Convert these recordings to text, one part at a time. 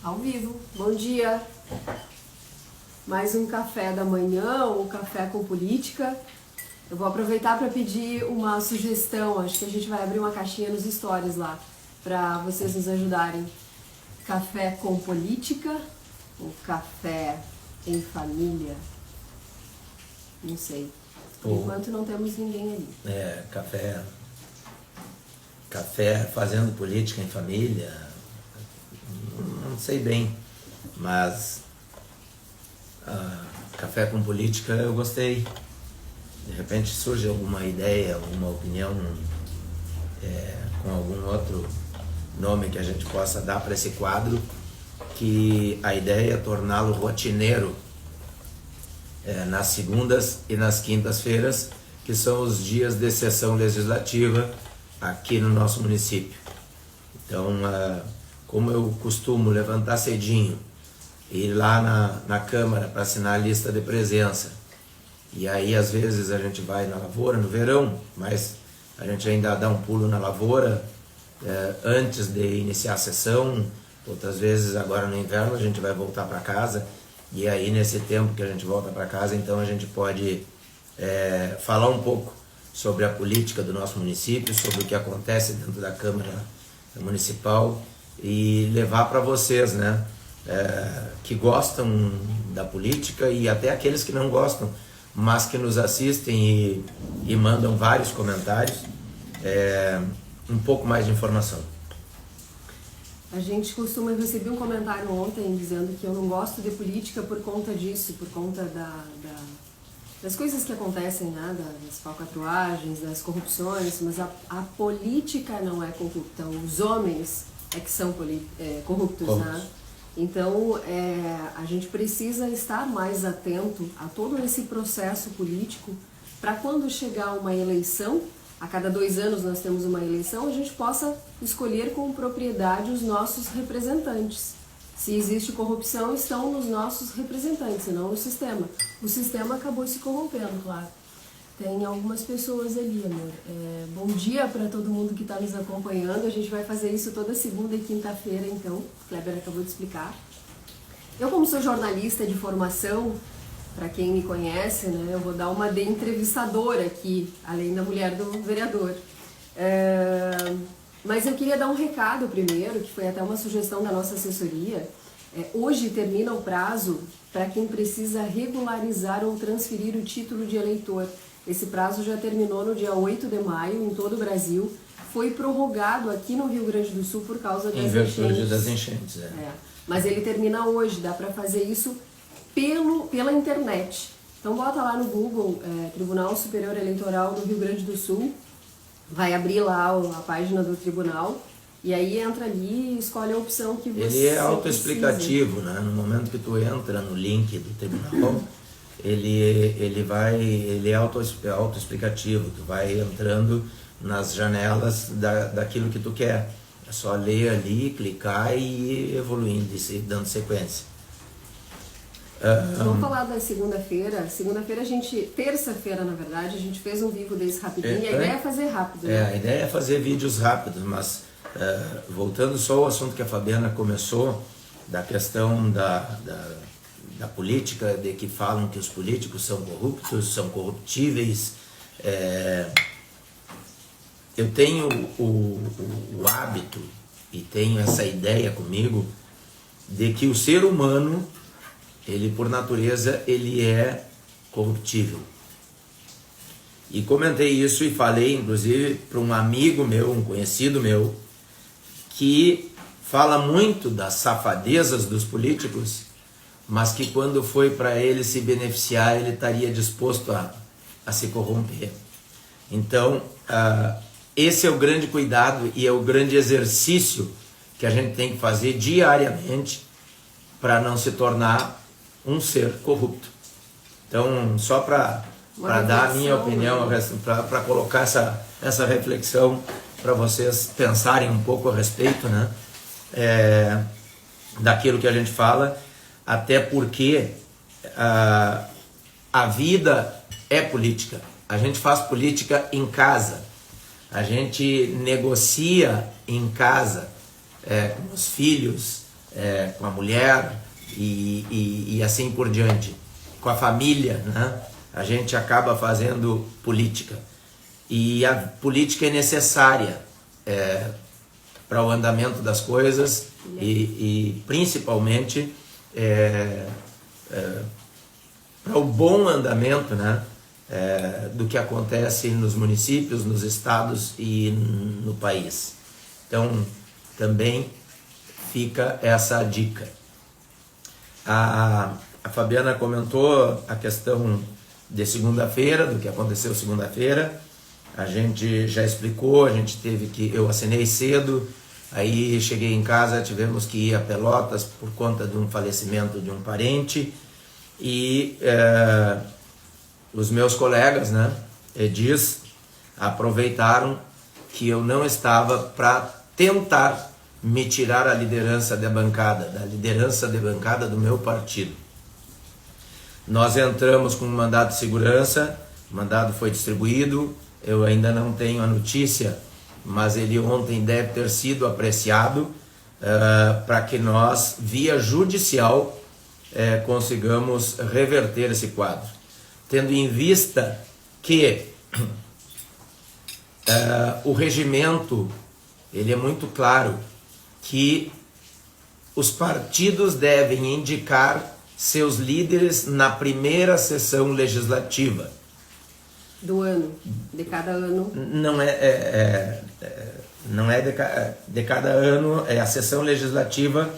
Ao vivo. Bom dia. Mais um café da manhã, ou café com política. Eu vou aproveitar para pedir uma sugestão. Acho que a gente vai abrir uma caixinha nos stories lá, para vocês nos ajudarem. Café com política ou café em família? Não sei. Por enquanto não temos ninguém ali. Café fazendo política em família, não sei bem, mas café com política eu gostei. De repente surge alguma ideia, alguma opinião com algum outro nome que a gente possa dar para esse quadro, que a ideia é torná-lo rotineiro nas segundas e nas quintas-feiras, que são os dias de sessão legislativa aqui no nosso município. Então, como eu costumo levantar cedinho, ir lá na Câmara para assinar a lista de presença, e aí às vezes a gente vai na lavoura no verão, mas a gente ainda dá um pulo na lavoura antes de iniciar a sessão, outras vezes agora no inverno a gente vai voltar para casa, e aí nesse tempo que a gente volta para casa, então a gente pode falar um pouco sobre a política do nosso município, sobre o que acontece dentro da Câmara Municipal, e levar para vocês, né, que gostam da política e até aqueles que não gostam, mas que nos assistem e mandam vários comentários, um pouco mais de informação. A gente costuma receber um comentário ontem dizendo que eu não gosto de política por conta disso, por conta das coisas que acontecem, né, das falcatruagens, das corrupções, mas a política não é corrupta, os homens é que são corruptos, né? Então, a gente precisa estar mais atento a todo esse processo político para quando chegar uma eleição, a cada 2 anos nós temos uma eleição, a gente possa escolher com propriedade os nossos representantes. Se existe corrupção, estão nos nossos representantes, e não no sistema. O sistema acabou se corrompendo, claro. Tem algumas pessoas ali, amor. Bom dia para todo mundo que está nos acompanhando. A gente vai fazer isso toda segunda e quinta-feira, então. O Kleber acabou de explicar. Eu, como sou jornalista de formação, para quem me conhece, né, eu vou dar uma de entrevistadora aqui, além da mulher do vereador. Mas eu queria dar um recado primeiro, que foi até uma sugestão da nossa assessoria. Hoje termina o prazo para quem precisa regularizar ou transferir o título de eleitor. Esse prazo já terminou no dia 8 de maio em todo o Brasil. Foi prorrogado aqui no Rio Grande do Sul por causa das enchentes. Em virtude das enchentes, Mas ele termina hoje, dá para fazer isso pela internet. Então bota lá no Google, Tribunal Superior Eleitoral do Rio Grande do Sul, vai abrir lá a página do tribunal, e aí entra ali e escolhe a opção que você Ele é autoexplicativo, né? No momento que tu entra no link do tribunal, ele é autoexplicativo, tu vai entrando nas janelas daquilo que tu quer. É só ler ali, clicar e ir evoluindo, dando sequência. Vamos falar da segunda-feira. Terça-feira, na verdade, a gente fez um vídeo desse rapidinho. A ideia é fazer rápido, né? A ideia é fazer vídeos rápidos, mas voltando só ao assunto que a Fabiana começou, da questão da política, de que falam que os políticos são corruptos, são corruptíveis. Eu tenho o hábito e tenho essa ideia comigo de que o ser humano, ele por natureza, ele é corruptível. E comentei isso e falei, inclusive, para um amigo meu, um conhecido meu, que fala muito das safadezas dos políticos, mas que quando foi para ele se beneficiar, ele estaria disposto a se corromper. Então, esse é o grande cuidado e é o grande exercício que a gente tem que fazer diariamente para não se tornar um ser corrupto. Então, só para dar a minha opinião, para colocar essa reflexão para vocês pensarem um pouco a respeito, né, daquilo que a gente fala, até porque a vida é política. A gente faz política em casa, a gente negocia em casa com os filhos, com a mulher e assim por diante, com a família, né? A gente acaba fazendo política. E a política é necessária para o andamento das coisas e principalmente para o bom andamento, né, do que acontece nos municípios, nos estados e no país. Então, também fica essa dica. A Fabiana comentou a questão de segunda-feira, do que aconteceu segunda-feira. A gente já explicou, eu assinei cedo, aí cheguei em casa, tivemos que ir a Pelotas por conta de um falecimento de um parente, e os meus colegas, né, Edis, aproveitaram que eu não estava para tentar me tirar a liderança da bancada do meu partido. Nós entramos com um mandado de segurança, o mandado foi distribuído, eu ainda não tenho a notícia, mas ele ontem deve ter sido apreciado para que nós, via judicial, consigamos reverter esse quadro. Tendo em vista que o regimento, ele é muito claro, que os partidos devem indicar seus líderes na primeira sessão legislativa. Do ano, de cada ano? Não é de cada ano, é a sessão legislativa,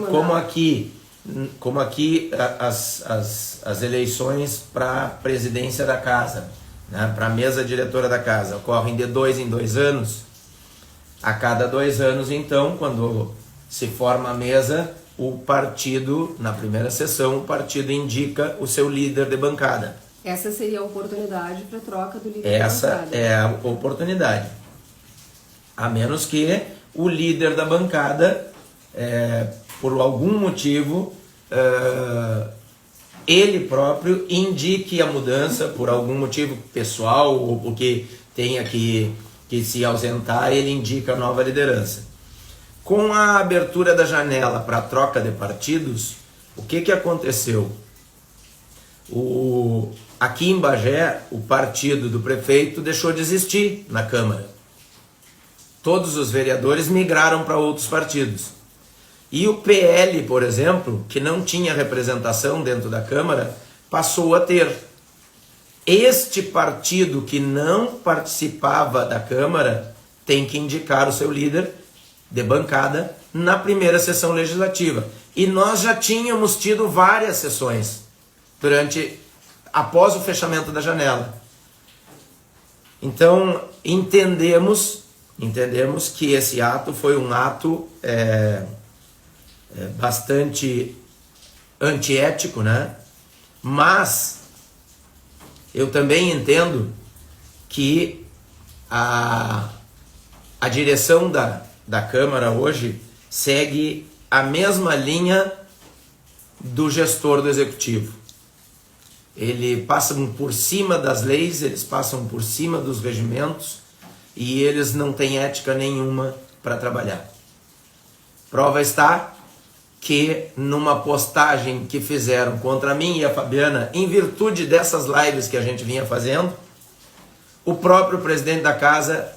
como aqui as eleições para a presidência da casa, né, para a mesa diretora da casa, ocorrem de 2 em 2 anos. A cada 2 anos, então, quando se forma a mesa, o partido, na primeira sessão, o partido indica o seu líder de bancada. Essa seria a oportunidade para troca do líder de bancada. Essa é a oportunidade. A menos que o líder da bancada, por algum motivo, ele próprio indique a mudança, por algum motivo pessoal, ou porque tenha que se ausentar, ele indica a nova liderança. Com a abertura da janela para a troca de partidos, o que aconteceu? Aqui em Bagé, o partido do prefeito deixou de existir na Câmara. Todos os vereadores migraram para outros partidos. E o PL, por exemplo, que não tinha representação dentro da Câmara, passou a ter. Este partido que não participava da Câmara tem que indicar o seu líder de bancada na primeira sessão legislativa. E nós já tínhamos tido várias sessões após o fechamento da janela. Então, entendemos que esse ato foi um ato bastante antiético, né? Mas eu também entendo que a direção da Câmara hoje segue a mesma linha do gestor do Executivo. Eles passam por cima das leis, eles passam por cima dos regimentos e eles não têm ética nenhuma para trabalhar. Prova está que numa postagem que fizeram contra mim e a Fabiana, em virtude dessas lives que a gente vinha fazendo, o próprio presidente da casa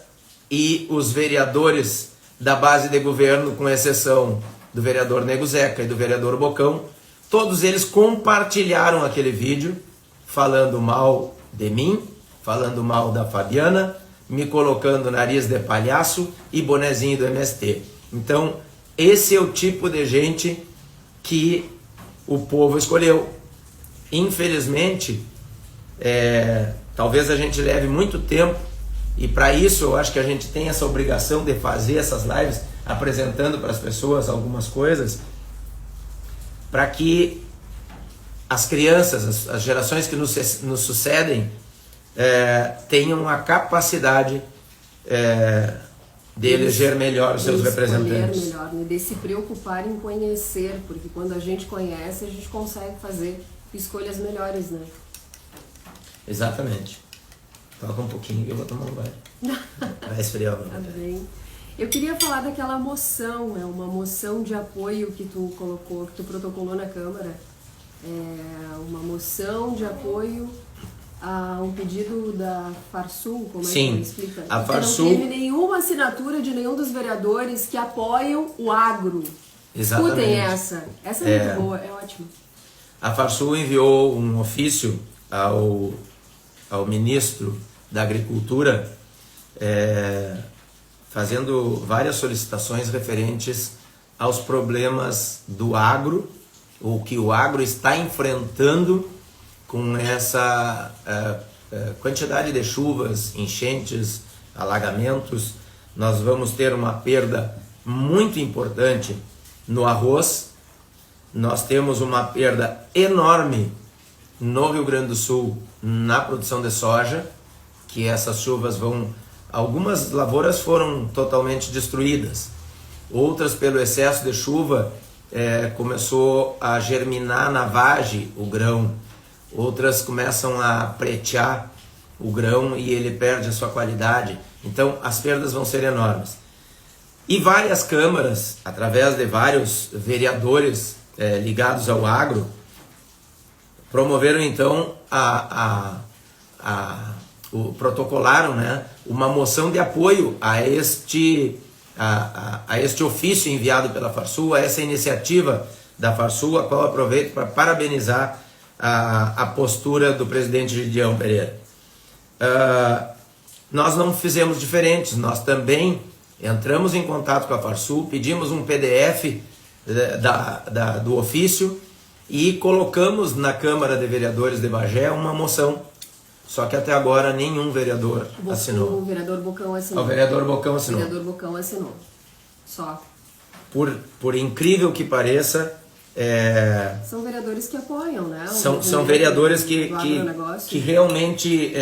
e os vereadores da base de governo, com exceção do vereador Nego Zeca e do vereador Bocão, todos eles compartilharam aquele vídeo falando mal de mim, falando mal da Fabiana, me colocando nariz de palhaço e bonezinho do MST. Então, esse é o tipo de gente que o povo escolheu. Infelizmente, talvez a gente leve muito tempo, e para isso eu acho que a gente tem essa obrigação de fazer essas lives, apresentando para as pessoas algumas coisas, para que as crianças, as gerações que nos sucedem, tenham a capacidade de eleger melhor os seus representantes. Melhor, né? De se preocupar em conhecer, porque quando a gente conhece, a gente consegue fazer escolhas melhores, né? Exatamente. Toca um pouquinho que eu vou tomar um banho. Vai esfriar. Tá bem. Eu queria falar daquela moção, uma moção de apoio que tu colocou, que tu protocolou na Câmara. Uma moção de apoio a um pedido da Farsul, como é que ele explica? A Farsul... Não teve nenhuma assinatura de nenhum dos vereadores que apoiam o agro. Exatamente. Escutem essa é muito boa, é ótimo. A Farsul enviou um ofício ao ministro da Agricultura, fazendo várias solicitações referentes aos problemas do agro, o que o agro está enfrentando com essa quantidade de chuvas, enchentes, alagamentos. Nós vamos ter uma perda muito importante no arroz, nós temos uma perda enorme no Rio Grande do Sul na produção de soja, que essas chuvas vão... Algumas lavouras foram totalmente destruídas, outras pelo excesso de chuva começou a germinar na vagem o grão, outras começam a pretear o grão e ele perde a sua qualidade. Então as perdas vão ser enormes. E várias câmaras, através de vários vereadores ligados ao agro, promoveram então protocolaram, né, uma moção de apoio a este ofício enviado pela Farsul, a essa iniciativa da Farsul, a qual aproveito para parabenizar a postura do presidente Gideão Pereira. Nós não fizemos diferentes, nós também entramos em contato com a Farsul, pedimos um PDF do ofício e colocamos na Câmara de Vereadores de Bagé uma moção. Só que até agora nenhum vereador assinou. O vereador Bocão assinou. O vereador Bocão assinou. O vereador Bocão assinou. Só. Por incrível que pareça... São vereadores que apoiam, né? São vereadores que realmente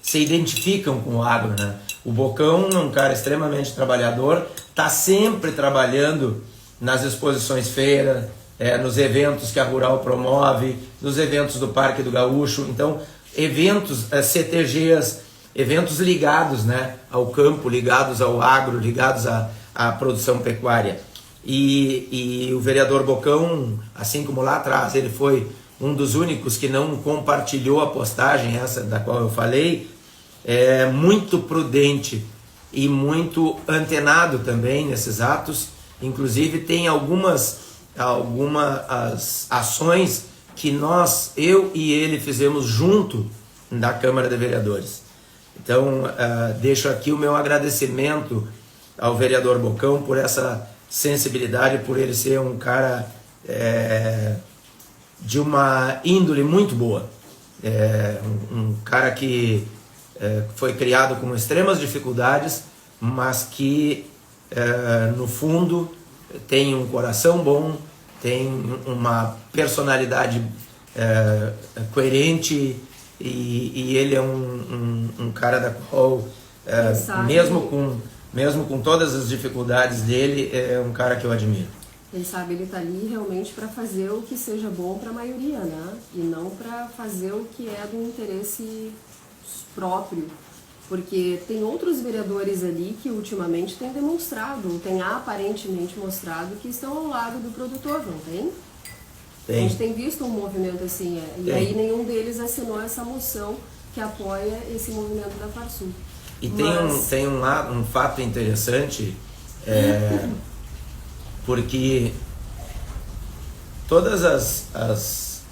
se identificam com o agro, né? O Bocão é um cara extremamente trabalhador, está sempre trabalhando nas exposições feiras, nos eventos que a Rural promove, nos eventos do Parque do Gaúcho. Então, eventos, CTGs, eventos ligados, né, ao campo, ligados ao agro, ligados à produção pecuária. E o vereador Bocão, assim como lá atrás, ele foi um dos únicos que não compartilhou a postagem, essa da qual eu falei, muito prudente e muito antenado também nesses atos. Inclusive tem algumas ações que eu e ele fizemos junto da Câmara de Vereadores. Então, deixo aqui o meu agradecimento ao vereador Bocão por essa sensibilidade, por ele ser um cara de uma índole muito boa. Um cara que foi criado com extremas dificuldades, mas que, no fundo, tem um coração bom, tem uma personalidade coerente e ele é um cara da qual, mesmo com todas as dificuldades dele, é um cara que eu admiro. Quem sabe ele está ali realmente para fazer o que seja bom para a maioria, né? E não para fazer o que é do interesse próprio. Porque tem outros vereadores ali que ultimamente têm demonstrado, têm aparentemente mostrado que estão ao lado do produtor, não tem? A gente tem visto um movimento assim, e aí nenhum deles assinou essa moção que apoia esse movimento da Farsul. E tem um fato interessante, porque todas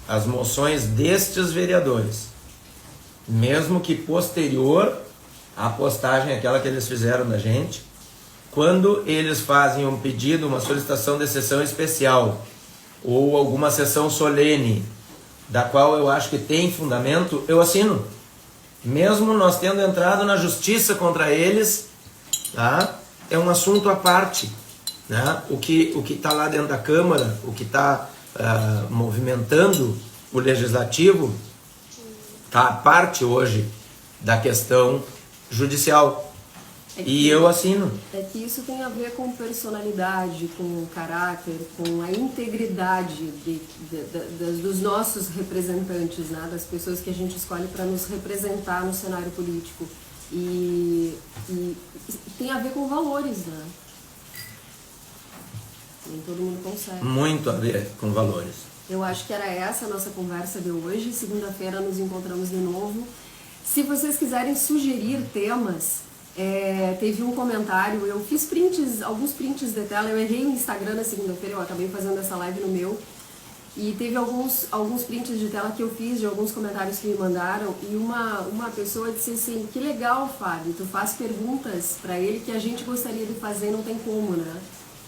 as moções destes vereadores, mesmo que posterior à postagem, aquela que eles fizeram da gente, quando eles fazem um pedido, uma solicitação de sessão especial ou alguma sessão solene, da qual eu acho que tem fundamento, eu assino. Mesmo nós tendo entrado na justiça contra eles, tá? É um assunto à parte, né? O que está lá dentro da Câmara, o que está movimentando o Legislativo, está à parte hoje da questão judicial. E eu assino. É que isso tem a ver com personalidade, com caráter, com a integridade dos nossos representantes, né? Das pessoas que a gente escolhe para nos representar no cenário político. E tem a ver com valores, né? Nem todo mundo consegue. Muito a ver com valores. Eu acho que era essa a nossa conversa de hoje. Segunda-feira nos encontramos de novo. Se vocês quiserem sugerir temas, teve um comentário, eu fiz alguns prints de tela, eu errei o Instagram na segunda-feira, eu acabei fazendo essa live no meu, e teve alguns prints de tela que eu fiz, de alguns comentários que me mandaram, e uma pessoa disse assim, que legal, Fábio, tu faz perguntas para ele que a gente gostaria de fazer, não tem como, né?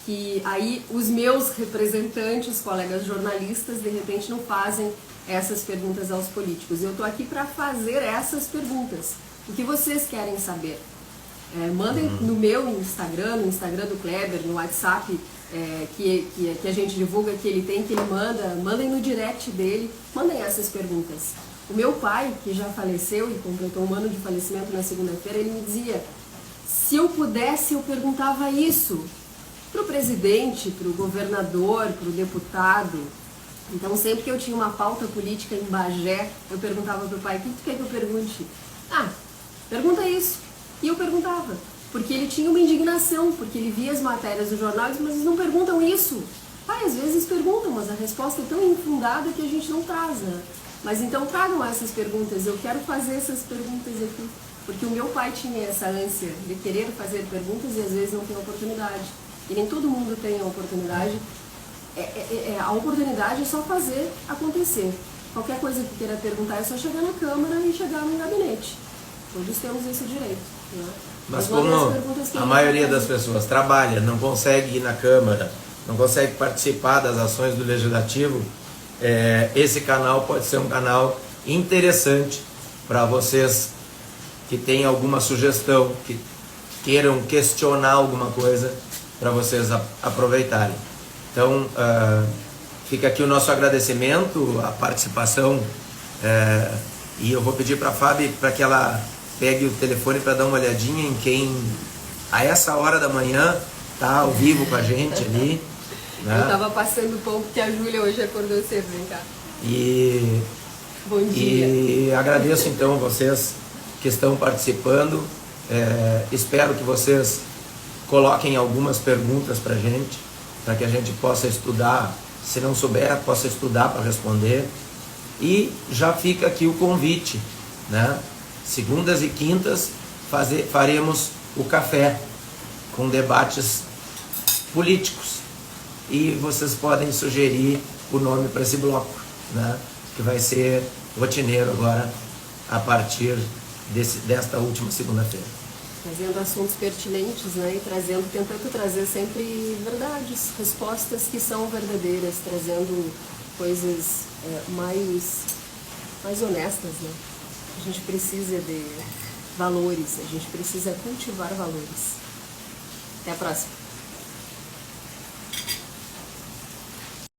Que aí os meus representantes, colegas jornalistas, de repente não fazem essas perguntas aos políticos. Eu estou aqui para fazer essas perguntas. O que vocês querem saber? Mandem no meu Instagram, no Instagram do Kleber, no WhatsApp que a gente divulga, que ele tem, que ele manda, mandem no direct dele, mandem essas perguntas. O meu pai, que já faleceu e completou 1 ano de falecimento na segunda-feira, ele me dizia, se eu pudesse eu perguntava isso para o presidente, para o governador, para o deputado. Então sempre que eu tinha uma pauta política em Bagé, eu perguntava para o pai, o que tu quer que eu pergunte? Ah, pergunta isso. E eu perguntava, porque ele tinha uma indignação, porque ele via as matérias dos jornais, mas eles não perguntam isso. Pai, às vezes perguntam, mas a resposta é tão infundada que a gente não traz, né? Mas então tragam essas perguntas, eu quero fazer essas perguntas aqui. Porque o meu pai tinha essa ânsia de querer fazer perguntas e às vezes não tem oportunidade. E nem todo mundo tem a oportunidade. A oportunidade é só fazer acontecer. Qualquer coisa que queira perguntar é só chegar na Câmara e chegar no gabinete. Todos temos esse direito. Né? Mas como a maioria das pessoas trabalha, não consegue ir na Câmara, não consegue participar das ações do Legislativo, esse canal pode ser um canal interessante para vocês que têm alguma sugestão, que queiram questionar alguma coisa, para vocês aproveitarem. Então, fica aqui o nosso agradecimento, a participação, e eu vou pedir para a Fábio para que ela pegue o telefone para dar uma olhadinha em quem, a essa hora da manhã, está ao vivo com a gente ali. Né? Eu estava passando pão porque a Júlia hoje acordou cedo, vem cá. Bom dia. E agradeço então vocês que estão participando, espero que vocês coloquem algumas perguntas para a gente, para que a gente possa estudar, se não souber, possa estudar para responder. E já fica aqui o convite, né? Segundas e quintas faremos o café com debates políticos. E vocês podem sugerir o nome para esse bloco, né? Que vai ser rotineiro agora, a partir desta última segunda-feira. Trazendo assuntos pertinentes, né? E tentando trazer sempre verdades, respostas que são verdadeiras, trazendo coisas mais honestas, né? A gente precisa de valores, a gente precisa cultivar valores. Até a próxima.